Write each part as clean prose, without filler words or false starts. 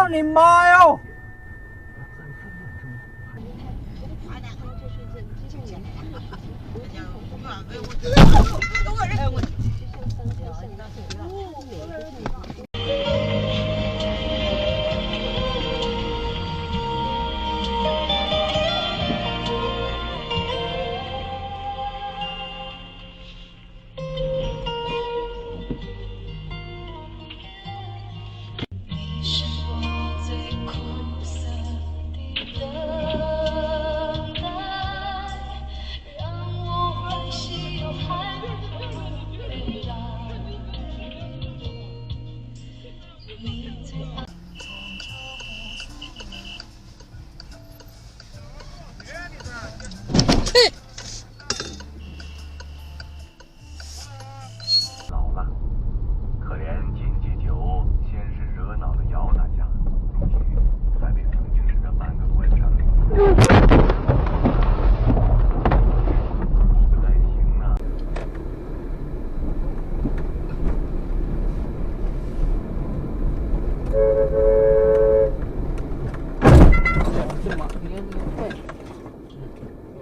操你妈哟！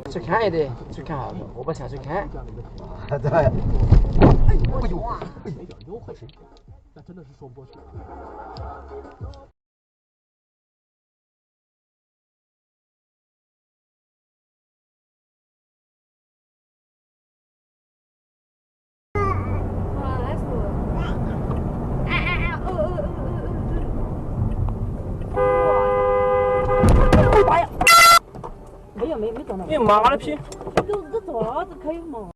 去看也得，去看啥子？我不下去看。对。哎呦，哎呦，还是，那真的是说不过去。没撞到。你妈的批！这做啥子可以嘛？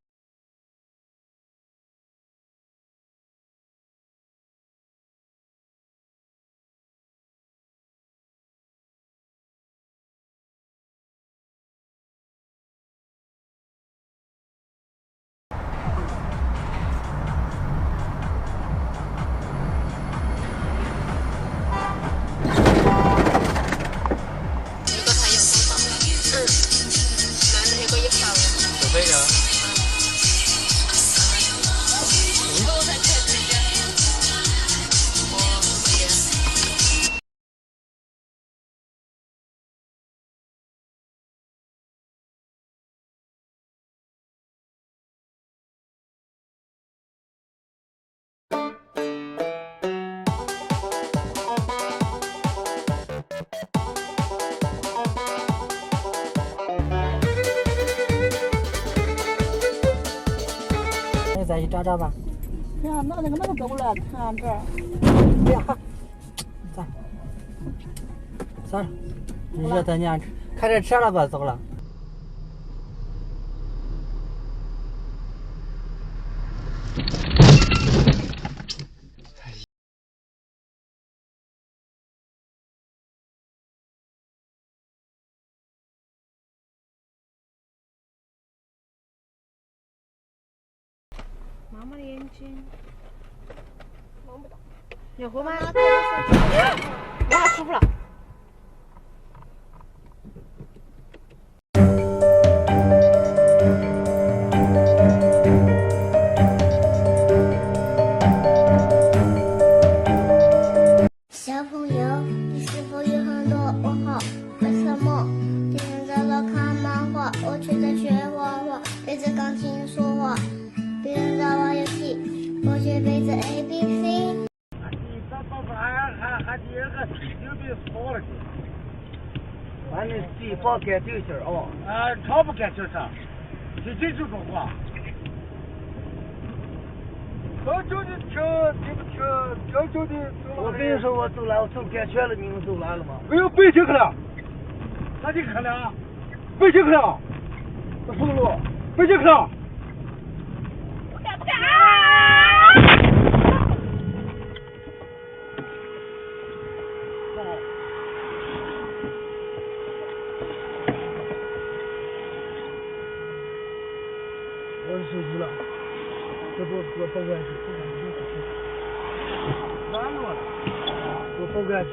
再去找找吧。哎呀，那个走了，看这儿。哎呀，算了，热咱家开着车了吧，走了。妈妈的眼睛摸不到。要喝吗？哇，舒服了。小朋友，你是否有很多问号？为什么别人在那看漫画，我却在学画画，对着钢琴说话？别人在玩游戏，我却背着 ABC。你爸爸还第二个又被锁了去。反正地方该丢些哦。超不干这事，这就说话。早叫你听，听不听？早叫你走。我跟你说，我走了，我走该圈了，你们走来了吗？没有北京去了，哪里去了？北京去了，我走路，北京去了。不敢！我的手机了，这给我报关去，哪了？给我报关去。